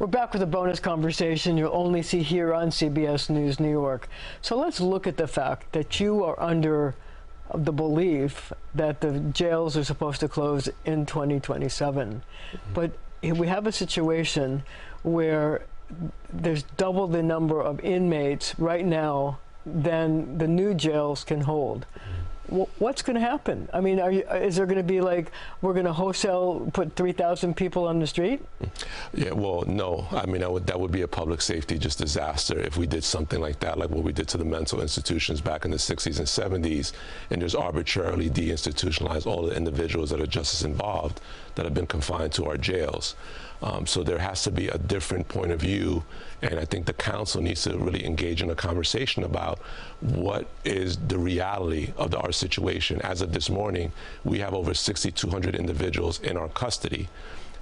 We're back with a bonus conversation you'll only see here on CBS News New York. So let's look at the fact that you are under the belief that the jails are supposed to close in 2027. But we have a situation where there's double the number of inmates right now than the new jails can hold. What's going to happen? I mean, is there going to be like, we're going to wholesale put 3,000 people on the street? Yeah, well, no. I mean, that would be a public safety just disaster if we did something like that, like what we did to the mental institutions back in the 60s and 70s, and just arbitrarily deinstitutionalize all the individuals that are justice involved that have been confined to our jails. So there has to be a different point of view, and I think the council needs to really engage in a conversation about what is the reality of our situation. As of this morning, we have over 6,200 individuals in our custody.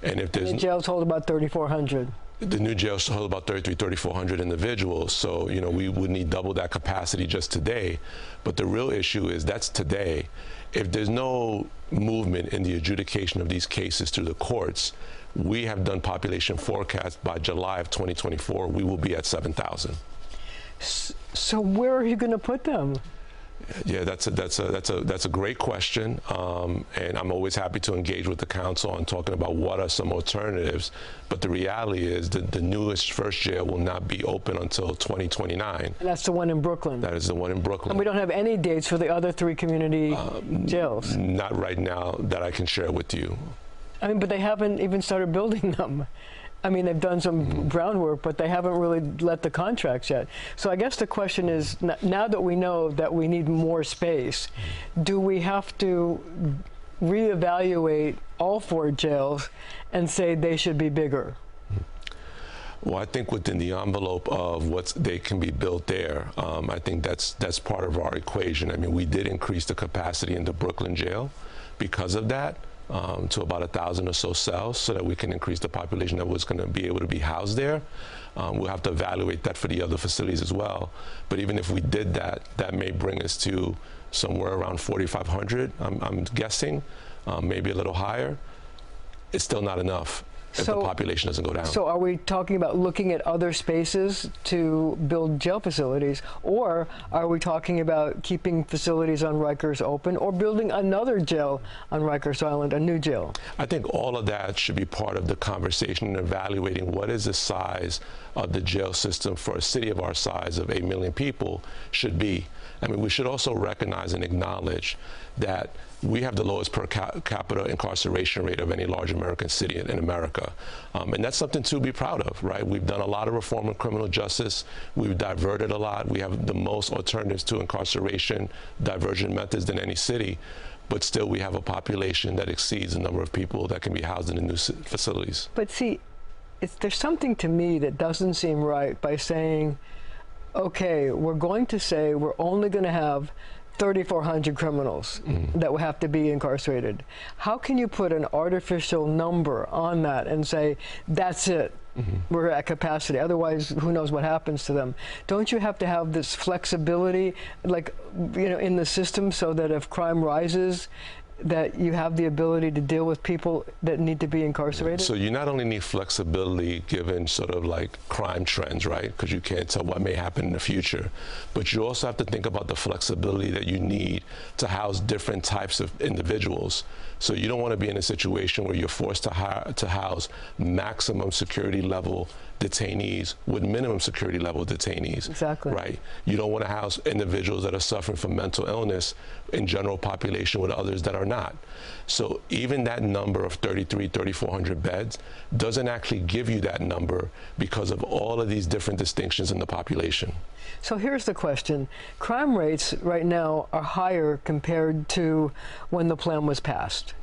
And if there's... The jails hold about 3,400. The new jails hold about 3,400 individuals. So, you know, we would need double that capacity just today. But the real issue is that's today. If there's no movement in the adjudication of these cases through the courts, we have done population forecasts by July of 2024, we will be at 7,000. So where are you going to put them? Yeah, that's a great question, and I'm always happy to engage with the council on talking about what are some alternatives. But the reality is that the newest first jail will not be open until 2029. And that's the one in Brooklyn. That is the one in Brooklyn. And we don't have any dates for the other 3 community jails. Not right now that I can share with you. I mean, but they haven't even started building them. I mean, they've done some groundwork, but they haven't really let the contracts yet. So I guess the question is, now that we know that we need more space, do we have to reevaluate all 4 jails and say they should be bigger? Well, I think within the envelope of what they can be built there, I think that's part of our equation. I mean, we did increase the capacity in the Brooklyn jail because of that. To about 1,000 or so cells so that we can increase the population that was going to be able to be housed there. We'll have to evaluate that for the other facilities as well. But even if we did that, that may bring us to somewhere around 4,500, I'm guessing, maybe a little higher. It's still not enough if the population doesn't go down. So are we talking about looking at other spaces to build jail facilities, or are we talking about keeping facilities on Rikers open or building another jail on Rikers Island, a new jail? I think all of that should be part of the conversation and evaluating what is the size of the jail system for a city of our size of 8 million people should be. I mean, we should also recognize and acknowledge that we have the lowest per capita incarceration rate of any large American city in America. And that's something to be proud of, right? We've done a lot of reform in criminal justice. We've diverted a lot. We have the most alternatives to incarceration, diversion methods than any city. But still, we have a population that exceeds the number of people that can be housed in the new facilities. But see, there's something to me that doesn't seem right by saying, okay, we're going to say we're only going to have 3,400 criminals that will have to be incarcerated. How can you put an artificial number on that and say, that's it, we're at capacity, otherwise who knows what happens to them? Don't you have to have this flexibility, like, you know, in the system so that if crime rises, that you have the ability to deal with people that need to be incarcerated? So you not only need flexibility given sort of like crime trends, right? Because you can't tell what may happen in the future. But you also have to think about the flexibility that you need to house different types of individuals. So you don't want to be in a situation where you're forced to house maximum security level detainees with minimum security level detainees. Exactly. Right? You don't want to house individuals that are suffering from mental illness in general population with others that are not. So even that number of 3,400 beds doesn't actually give you that number because of all of these different distinctions in the population. So here's the question. Crime rates right now are higher compared to when the plan was passed.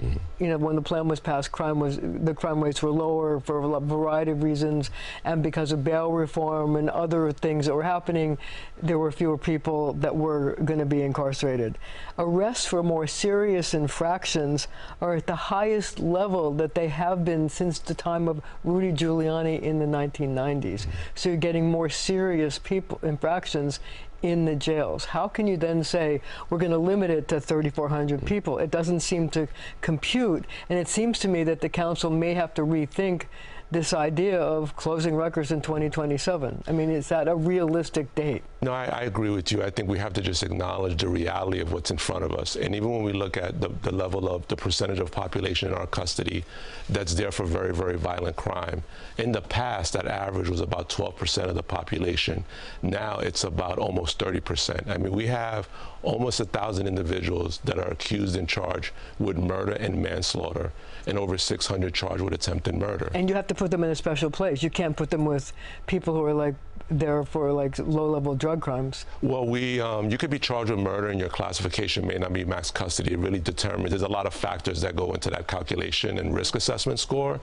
You know, when the plan was passed, the crime rates were lower for a variety of reasons, and because of bail reform and other things that were happening, there were fewer people that were going to be incarcerated. Arrests for more serious infractions are at the highest level that they have been since the time of Rudy Giuliani in the 1990s. So you're getting more serious infractions in the jails. How can you then say we're going to limit it to 3,400 people? It doesn't seem to compute, and it seems to me that the council may have to rethink this idea of closing Rikers in 2027. I mean, is that a realistic date? No, I agree with you. I think we have to just acknowledge the reality of what's in front of us. And even when we look at the level of the percentage of population in our custody that's there for very, very violent crime, in the past, that average was about 12% of the population. Now it's about almost 30%. I mean, we have almost 1,000 individuals that are accused and charged with murder and manslaughter, and over 600 charged with attempted murder. And you have to put them in a special place. You can't put them with people who are like there for like low-level drug crimes. Well, you could be charged with murder and your classification may not be max custody. It really determines, there's a lot of factors that go into that calculation and risk assessment score,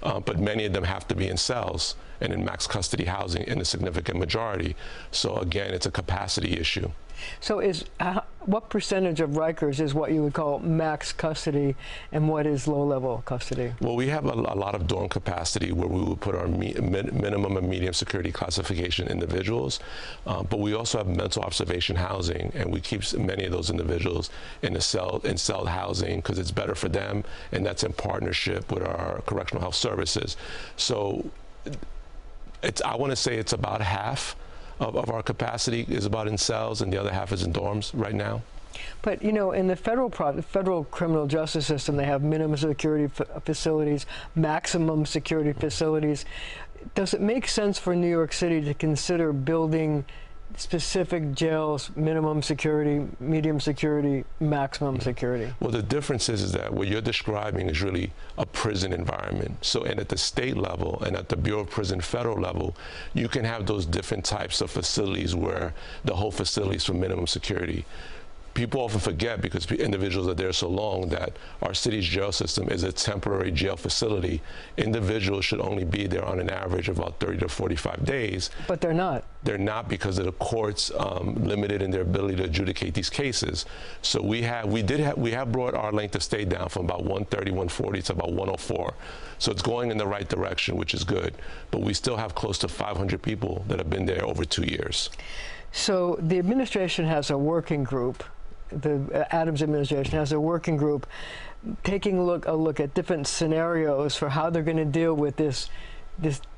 but many of them have to be in cells and in max custody housing in a significant majority. So again, it's a capacity issue. So what percentage of Rikers is what you would call max custody, and what is low-level custody? Well, we have a lot of dorm capacity where we would put our minimum and medium security classification individuals, but we also have mental observation housing, and we keep many of those individuals in cell housing because it's better for them, and that's in partnership with our correctional health services. So I want to say it's about half of our capacity is about in cells, and the other half is in dorms right now. But, you know, in the federal criminal justice system, they have minimum security facilities, maximum security facilities. Does it make sense for New York City to consider building specific jails, minimum security, medium security, maximum security? Well, the difference is that what you're describing is really a prison environment. So, and at the state level and at the Bureau of Prison federal level, you can have those different types of facilities where the whole facility is for minimum security. People often forget, because individuals are there so long, that our city's jail system is a temporary jail facility. Individuals should only be there on an average of about 30 to 45 days. But they're not. They're not, because of the courts limited in their ability to adjudicate these cases. So we have brought our length of stay down from about 130, 140 to about 104. So it's going in the right direction, which is good. But we still have close to 500 people that have been there over 2 years. So the administration has a working group. The Adams administration has a working group taking a look at different scenarios for how they're going to deal with this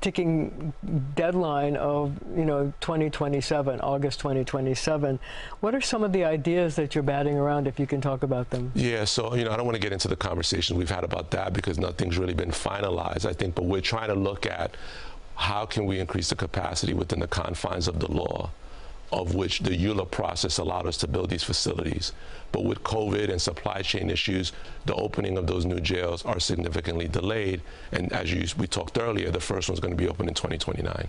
ticking deadline of, you know, 2027, August 2027. What are some of the ideas that you're batting around, if you can talk about them? Yeah, so, you know, I don't want to get into the conversation we've had about that because nothing's really been finalized, I think, but we're trying to look at how can we increase the capacity within the confines of the law, of which the EULA process allowed us to build these facilities. But with COVID and supply chain issues, the opening of those new jails are significantly delayed. And as we talked earlier, the first one's going to be open in 2029.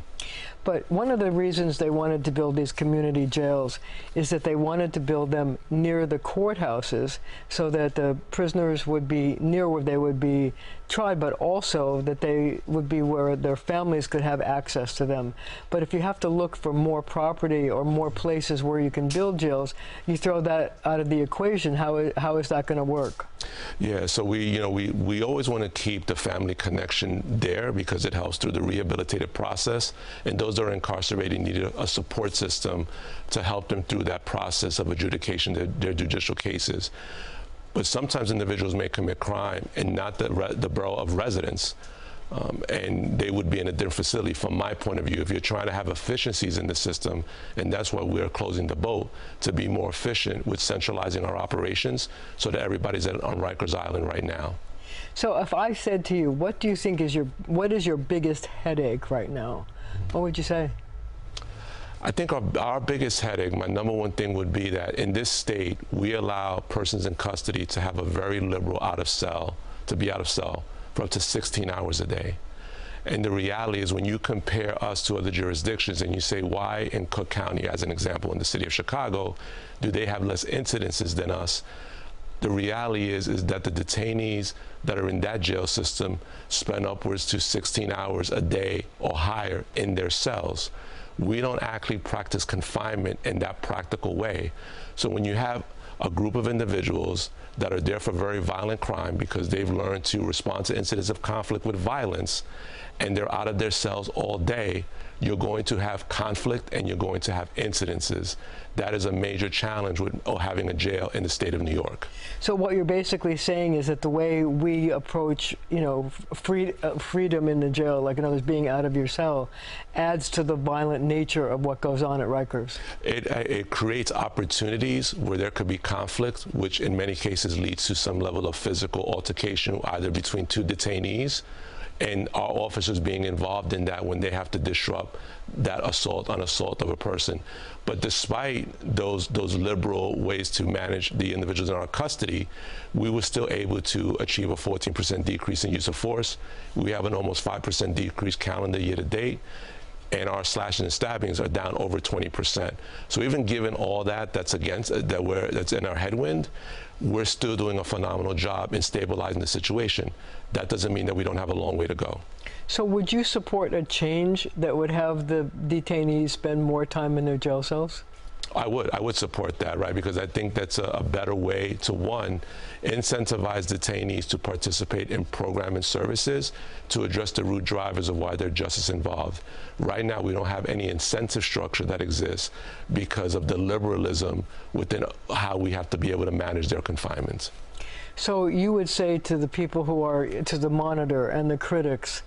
But one of the reasons they wanted to build these community jails is that they wanted to build them near the courthouses so that the prisoners would be near where they would be tried, but also that they would be where their families could have access to them. But if you have to look for more property or more places where you can build jails, you throw that out of the equation. How is that going to work? Yeah, so we always want to keep the family connection there because it helps through the rehabilitative process, and those that are incarcerated need a support system to help them through that process of adjudication of their judicial cases. But sometimes individuals may commit crime and not the borough of residence, and they would be in a different facility. From my point of view, if you're trying to have efficiencies in the system, and that's why we're closing the boat, to be more efficient with centralizing our operations so that everybody's on Rikers Island right now. So if I said to you, what do you think is what is your biggest headache right now? What would you say? I think our biggest headache, my number one thing would be that in this state, we allow persons in custody to have a very liberal to be out of cell for up to 16 hours a day. And the reality is when you compare us to other jurisdictions and you say, why in Cook County, as an example, in the city of Chicago, do they have less incidences than us? The reality is that the detainees that are in that jail system spend upwards to 16 hours a day or higher in their cells. We don't actually practice confinement in that practical way. So when you have a group of individuals that are there for very violent crime because they've learned to respond to incidents of conflict with violence, and they're out of their cells all day, you're going to have conflict and you're going to have incidences. That is a major challenge with having a jail in the state of New York. So what you're basically saying is that the way we approach, freedom in the jail, like in other words, being out of your cell, adds to the violent nature of what goes on at Rikers. It creates opportunities where there could be conflict, which in many cases leads to some level of physical altercation, either between two detainees, and our officers being involved in that when they have to disrupt that assault of a person. But despite those liberal ways to manage the individuals in our custody, we were still able to achieve a 14% decrease in use of force. We have an almost 5% decrease calendar year to date, and our slashing and stabbings are down over 20%. So even given all that's in our headwind, we're still doing a phenomenal job in stabilizing the situation. That doesn't mean that we don't have a long way to go. So would you support a change that would have the detainees spend more time in their jail cells? I would support that, right? Because I think that's a better way to, one, incentivize detainees to participate in program and services to address the root drivers of why they're justice involved. Right now, we don't have any incentive structure that exists because of the liberalism within how we have to be able to manage their confinements. So you would say to the people who are, to the monitor and the critics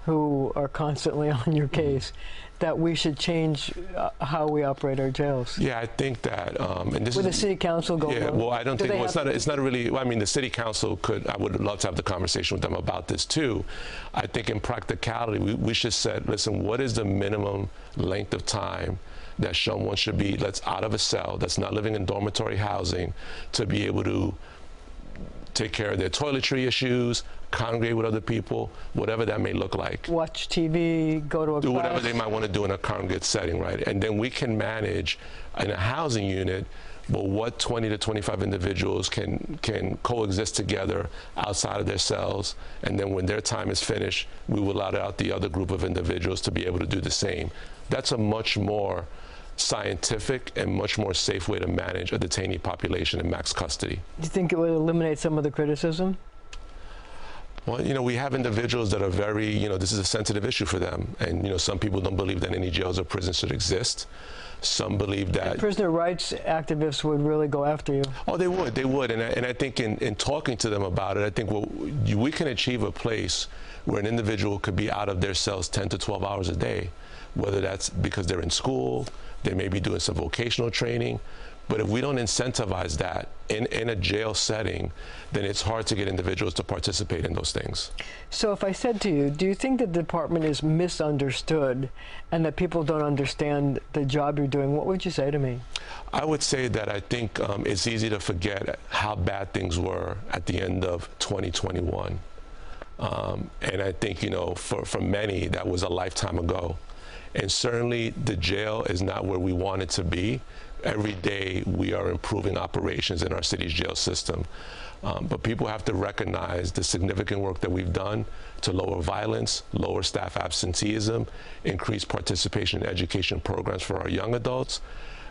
who are constantly on your case, that we should change how we operate our jails? Yeah, I think that, and this would the city council go? Yeah, well, I don't think, well, it's not really, well, I mean, the city council could, I would love to have the conversation with them about this too. I think in practicality, we should set, listen, what is the minimum length of time that someone should be, that's out of a cell, that's not living in dormitory housing, to be able to take care of their toiletry issues, congregate with other people, whatever that may look like. Watch TV, go to a do class. Whatever they might want to do in a congregate setting, right? And then we can manage in a housing unit, but what 20 to 25 individuals can coexist together outside of their cells, and then when their time is finished, we will allow out the other group of individuals to be able to do the same. That's a much more scientific and much more safe way to manage a detainee population in max custody. Do you think it would eliminate some of the criticism? Well, we have individuals that are very, this is a sensitive issue for them. And, some people don't believe that any jails or prisons should exist. Some believe that... And prisoner rights activists would really go after you. Oh, they would. And I think in talking to them about it, I think we can achieve a place where an individual could be out of their cells 10 to 12 hours a day, whether that's because they're in school, they may be doing some vocational training. But if we don't incentivize that in a jail setting, then it's hard to get individuals to participate in those things. So if I said to you, do you think the department is misunderstood and that people don't understand the job you're doing, what would you say to me? I would say that I think it's easy to forget how bad things were at the end of 2021. And I think, for many, that was a lifetime ago. And certainly the jail is not where we want it to be. Every day we are improving operations in our city's jail system. But people have to recognize the significant work that we've done to lower violence, lower staff absenteeism, increase participation in education programs for our young adults.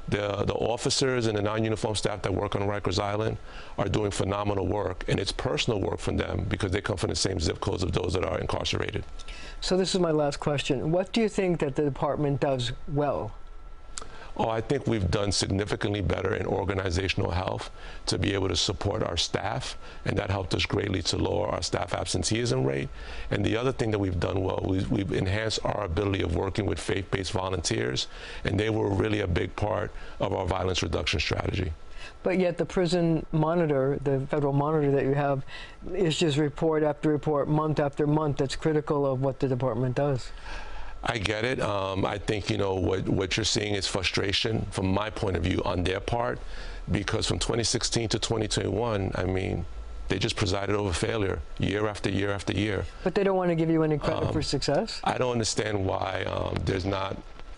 The officers and the non-uniform staff that work on Rikers Island are doing phenomenal work, and it's personal work for them because they come from the same zip codes of those that are incarcerated. So this is my last question. What do you think that the department does well? Oh, I think we've done significantly better in organizational health to be able to support our staff, and that helped us greatly to lower our staff absenteeism rate. And the other thing that we've done well, we've enhanced our ability of working with faith-based volunteers, and they were really a big part of our violence reduction strategy. But yet the prison monitor, the federal monitor that you have, issues report after report, month after month, that's critical of what the department does. I get it. I think, what you're seeing is frustration from my point of view on their part, because from 2016 to 2021, I mean, they just presided over failure year after year after year. But they don't want to give you any credit for success? I don't understand why there's not,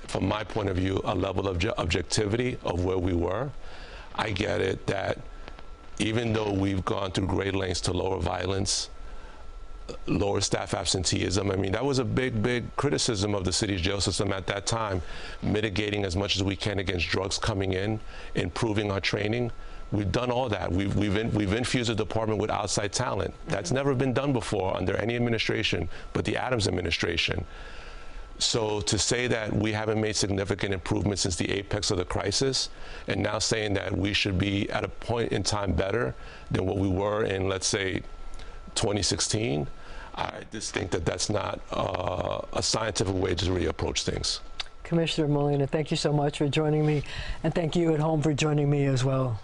from my point of view, a level of objectivity of where we were. I get it that even though we've gone through great lengths to lower violence, lower staff absenteeism. I mean, that was a big criticism of the city's jail system at that time, mitigating as much as we can against drugs coming in, improving our training. We've done all that. We've infused the department with outside talent. That's never been done before under any administration but the Adams administration. So to say that we haven't made significant improvements since the apex of the crisis, and now saying that we should be at a point in time better than what we were in, let's say, 2016, I just think that that's not a scientific way to really approach things. Commissioner Molina, thank you so much for joining me, and thank you at home for joining me as well.